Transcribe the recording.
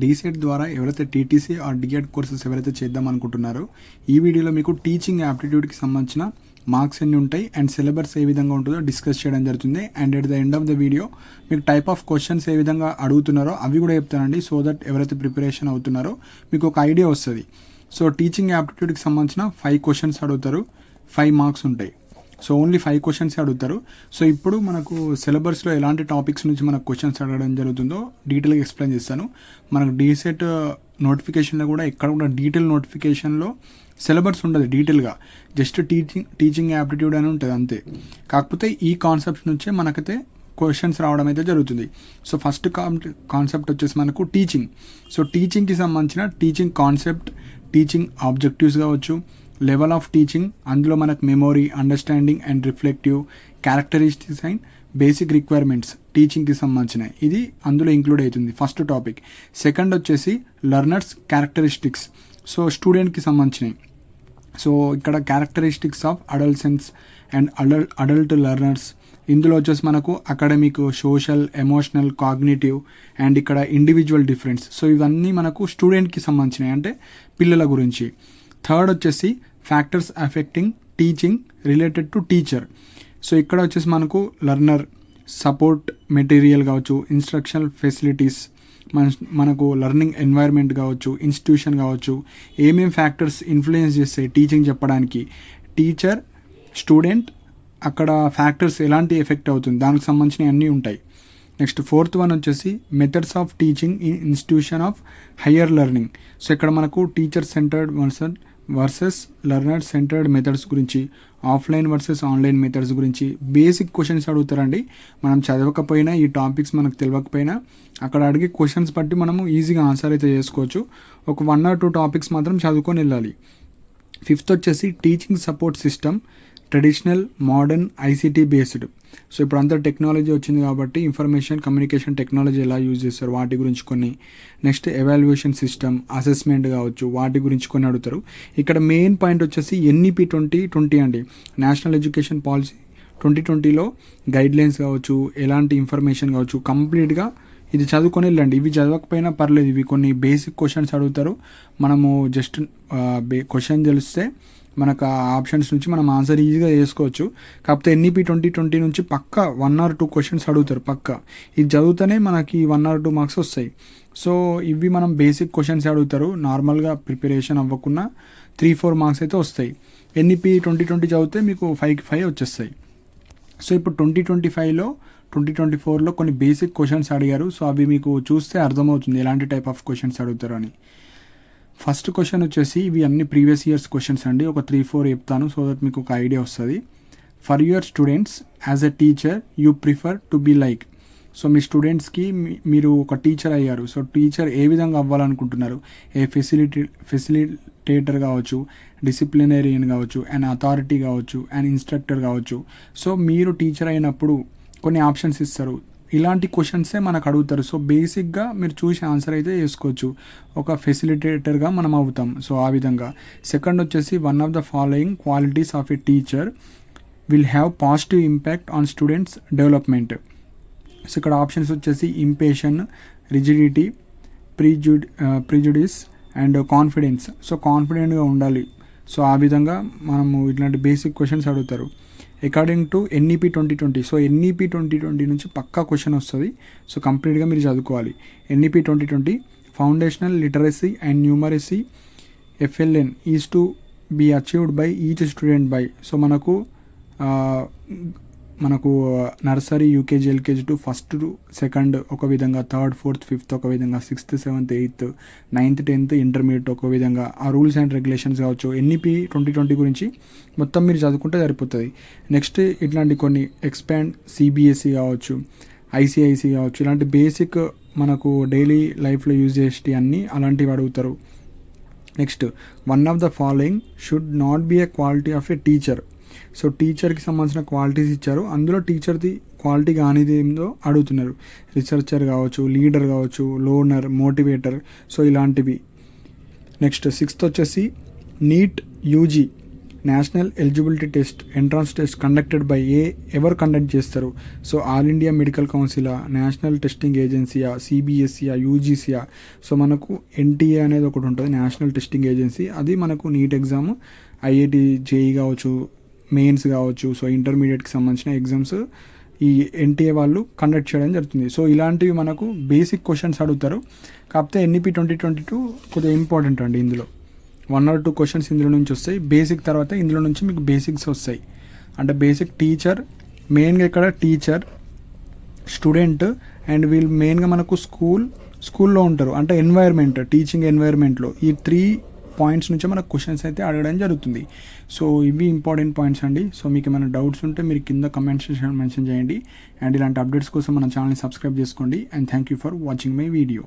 DEECET ద్వారా ఎవరైతే TTC are D.Ed courses ఎవరైతే చేద్దాం అనుకుంటున్నారో ఈ వీడియోలో మీకు టీచింగ్ యాప్టిట్యూడ్కి సంబంధించిన మార్క్స్ ఎన్ని ఉంటాయి అండ్ సిలబస్ ఏ విధంగా ఉంటుందో డిస్కస్ చేయడం జరుగుతుంది. And at the end of the video మీకు టైప్ ఆఫ్ క్వశ్చన్స్ ఏ విధంగా అడుగుతున్నారో అవి కూడా చెప్తానండి. సో దట్ ఎవరైతే ప్రిపరేషన్ అవుతున్నారో మీకు ఒక ఐడియా వస్తుంది. సో టీచింగ్ యాప్టిట్యూడ్కి సంబంధించిన 5 క్వశ్చన్స్ అడుగుతారు, 5 మార్క్స్ ఉంటాయి. సో ఓన్లీ 5 క్వశ్చన్స్ అడుగుతారు. సో ఇప్పుడు మనకు సిలబస్లో ఎలాంటి టాపిక్స్ నుంచి మనకు క్వశ్చన్స్ అడగడం జరుగుతుందో డీటెయిల్గా ఎక్స్ప్లెయిన్ చేస్తాను. మనకు డీసెట్ నోటిఫికేషన్లో కూడా ఎక్కడ కూడా డీటెయిల్ నోటిఫికేషన్లో సిలబస్ ఉండదు డీటెయిల్గా, జస్ట్ టీచింగ్ యాప్టిట్యూడ్ అని ఉంటుంది అంతే. కాకపోతే ఈ కాన్సెప్ట్స్ నుంచే మనకైతే క్వశ్చన్స్ రావడం అయితే జరుగుతుంది. సో ఫస్ట్ కాన్సెప్ట్ వచ్చేసి మనకు టీచింగ్. సో టీచింగ్కి సంబంధించిన టీచింగ్ కాన్సెప్ట్, టీచింగ్ ఆబ్జెక్టివ్స్ కావచ్చు, లెవెల్ ఆఫ్ టీచింగ్, అందులో మనకు memory, understanding and reflective, characteristics and basic requirements టీచింగ్కి సంబంధించినవి, ఇది అందులో ఇంక్లూడ్ అవుతుంది ఫస్ట్ టాపిక్. సెకండ్ వచ్చేసి లెర్నర్స్ క్యారెక్టరిస్టిక్స్, సో స్టూడెంట్కి సంబంధించినవి. సో ఇక్కడ characteristics of adolescence and adult learners, ఇందులో వచ్చేసి మనకు academic, social, emotional, cognitive and ఇక్కడ ఇండివిజువల్ డిఫరెన్స్. సో ఇవన్నీ మనకు స్టూడెంట్కి సంబంధించినవి, అంటే పిల్లల గురించి. థర్డ్ వచ్చేసి factors affecting teaching related to teacher. So ఇక్కడ వచ్చేసి మనకు లెర్నర్, సపోర్ట్ మెటీరియల్ కావచ్చు, ఇన్స్ట్రక్షనల్ ఫెసిలిటీస్, మనకు లెర్నింగ్ ఎన్వైర్న్మెంట్ కావచ్చు, ఇన్స్టిట్యూషన్ కావచ్చు, ఏమేం ఫ్యాక్టర్స్ ఇన్ఫ్లుయెన్స్ చేస్తాయి టీచింగ్ చెప్పడానికి, టీచర్, స్టూడెంట్, అక్కడ ఫ్యాక్టర్స్ ఎలాంటి ఎఫెక్ట్ అవుతుంది దానికి సంబంధించినవి అన్నీ ఉంటాయి. నెక్స్ట్ ఫోర్త్ వన్ వచ్చేసి methods of teaching in institution of higher learning. So ఇక్కడ మనకు teacher centred versus learner centred methods గురించి, ఆఫ్లైన్ వర్సెస్ ఆన్లైన్ మెథడ్స్ గురించి బేసిక్ క్వశ్చన్స్ అడుగుతారండి. మనం చదవకపోయినా, ఈ టాపిక్స్ మనకు తెలియకపోయినా అక్కడ అడిగే క్వశ్చన్స్ బట్టి మనము ఈజీగా ఆన్సర్ అయితే చేసుకోవచ్చు. ఒక 1 or 2 టాపిక్స్ మాత్రం చదువుకొని వెళ్ళాలి. ఫిఫ్త్ వచ్చేసి teaching support system, traditional, modern, ICT based. So ఇప్పుడు అంతా టెక్నాలజీ వచ్చింది కాబట్టి ఇన్ఫర్మేషన్ కమ్యూనికేషన్ టెక్నాలజీ ఎలా యూజ్ చేస్తారు వాటి గురించి కొన్ని. నెక్స్ట్ ఎవాల్యుయేషన్ సిస్టమ్, అసెస్మెంట్ కావచ్చు, వాటి గురించి కొన్ని అడుగుతారు. ఇక్కడ మెయిన్ పాయింట్ వచ్చేసి ఎన్ఈపి 2020 అండి, నేషనల్ ఎడ్యుకేషన్ పాలసీ 2020లో గైడ్లైన్స్ కావచ్చు, ఎలాంటి ఇన్ఫర్మేషన్ కావచ్చు, కంప్లీట్గా ఇది చదువుకొని వెళ్ళండి. ఇవి చదవకపోయినా పర్లేదు, ఇవి కొన్ని బేసిక్ క్వశ్చన్స్ అడుగుతారు. మనము జస్ట్ క్వశ్చన్ తెలిస్తే మనకు ఆ ఆప్షన్స్ నుంచి మనం ఆన్సర్ ఈజీగా చేసుకోవచ్చు. కాకపోతే ఎన్ఈపి 2020 నుంచి పక్క 1 or 2 క్వశ్చన్స్ అడుగుతారు పక్క. ఇది చదివితేనే మనకి 1 or 2 మార్క్స్ వస్తాయి. సో ఇవి మనం బేసిక్ క్వశ్చన్స్ అడుగుతారు. నార్మల్గా ప్రిపరేషన్ అవ్వకుండా 3-4 మార్క్స్ అయితే వస్తాయి. ఎన్ఈపి 2020 చదివితే మీకు 5కి 5 వచ్చేస్తాయి. సో ఇప్పుడు 2024లో కొన్ని బేసిక్ క్వశ్చన్స్ అడిగారు. సో అవి మీకు చూస్తే అర్థమవుతుంది ఎలాంటి టైప్ ఆఫ్ క్వశ్చన్స్ అడుగుతారు అని. ఫస్ట్ క్వశ్చన్ వచ్చేసి ఇవి అన్ని ప్రీవియస్ ఇయర్స్ క్వశ్చన్స్ అండి. ఒక 3-4 చెప్తాను సో దట్ మీకు ఒక ఐడియా వస్తుంది. For your students as a teacher you prefer to be like. So మీ స్టూడెంట్స్కి మీరు ఒక టీచర్ అయ్యారు. సో టీచర్ ఏ విధంగా అవ్వాలనుకుంటున్నారు? ఏ ఫెసిలిటేటర్ కావచ్చు, డిసిప్లినరీయన్ కావచ్చు, అండ్ అథారిటీ కావచ్చు, అండ్ ఇన్స్ట్రక్టర్ కావచ్చు. సో మీరు టీచర్ అయినప్పుడు కొన్ని ఆప్షన్స్ ఇస్తారు. ఇలాంటి క్వశ్చన్సే మనకు అడుగుతారు. సో బేసిక్గా మీరు చూసి ఆన్సర్ అయితే చేసుకోవచ్చు. ఒక ఫెసిలిటేటర్గా మనం అవుతాం. సో ఆ విధంగా. సెకండ్ వచ్చేసి one of the following qualities of a teacher will have positive impact on students development. So ఇక్కడ ఆప్షన్స్ వచ్చేసి impatience, rigidity, prejudice and confidence. So కాన్ఫిడెంట్గా ఉండాలి. సో ఆ విధంగా మనము ఇట్లాంటి బేసిక్ క్వశ్చన్స్ అడుగుతారు according to NEP 2020. So NEP 2020 నుంచి పక్కా క్వశ్చన్ వస్తుంది. సో కంప్లీట్గా మీరు చదువుకోవాలి. NEP 2020 foundational literacy and numeracy FLN is to be achieved by each student by. So మనకు nursery, UKG, LKG to 1st to 2nd ఒక విధంగా, 3rd, 4th, 5th ఒక విధంగా, 6th, 7th, 8th, 9th, 10th intermediate ఒక విధంగా. ఆ rules and regulations కావచ్చు NEP 2020 గురించి మొత్తం మీరు చదువుకుంటే సరిపోతుంది. నెక్స్ట్ ఇట్లాంటి కొన్ని ఎక్స్పాండ్, సిబిఎస్ఈ కావచ్చు, ఐసిఐసి కావచ్చు, ఇలాంటి బేసిక్ మనకు డైలీ లైఫ్లో యూజ్ చేసేటి అన్నీ అలాంటివి అడుగుతారు. Next one of the following should not be a quality of a teacher. So టీచర్కి సంబంధించిన క్వాలిటీస్ ఇచ్చారు. అందులో టీచర్ది క్వాలిటీ కానిది ఏందో అడుగుతున్నారు. రీసెర్చర్ కావచ్చు, లీడర్ కావచ్చు, లోనర్, మోటివేటర్. సో ఇలాంటివి. నెక్స్ట్ 6th వచ్చేసి NEET UG national eligibility test entrance test conducted by ఎవరు కండక్ట్ చేస్తారు? సో ఆల్ ఇండియా మెడికల్ కౌన్సిలా, నేషనల్ టెస్టింగ్ ఏజెన్సీయా, సిబిఎస్ఈయా, యూజీసీయా? సో మనకు ఎన్టీఏ అనేది ఒకటి ఉంటుంది, నేషనల్ టెస్టింగ్ ఏజెన్సీ. అది మనకు నీట్ ఎగ్జామ్, ఐఐటి జేఈ కావచ్చు, మెయిన్స్ కావచ్చు, సో ఇంటర్మీడియట్కి సంబంధించిన ఎగ్జామ్స్ ఈ ఎన్టీఏ వాళ్ళు కండక్ట్ చేయడం జరుగుతుంది. సో ఇలాంటివి మనకు బేసిక్ క్వశ్చన్స్ అడుగుతారు. కాకపోతే ఎన్ఈపి 2022 కొద్దిగా ఇంపార్టెంట్ అండి. ఇందులో 1 or 2 క్వశ్చన్స్ ఇందులో నుంచి వస్తాయి. బేసిక్ తర్వాత ఇందులో నుంచి మీకు బేసిక్స్ వస్తాయి. అంటే బేసిక్ టీచర్, మెయిన్గా ఇక్కడ టీచర్, స్టూడెంట్ అండ్ వీళ్ళు మెయిన్గా మనకు స్కూల్లో ఉంటారు. అంటే ఎన్వైర్న్మెంట్, టీచింగ్ ఎన్వైర్న్మెంట్లో ఈ 3 పాయింట్స్ నుంచి మనకు క్వశ్చన్స్ అయితే అడగడం జరుగుతుంది. సో ఇవి ఇంపార్టెంట్ పాయింట్స్ అండి. సో మీకు ఏమైనా డౌట్స్ ఉంటే మీరు కింద కమెంట్ సెక్షన్ మెన్షన్ చేయండి. అండ్ ఇలాంటి అప్డేట్స్ కోసం మన ఛానల్ని సబ్స్క్రైబ్ చేసుకోండి. And thank you for watching my video.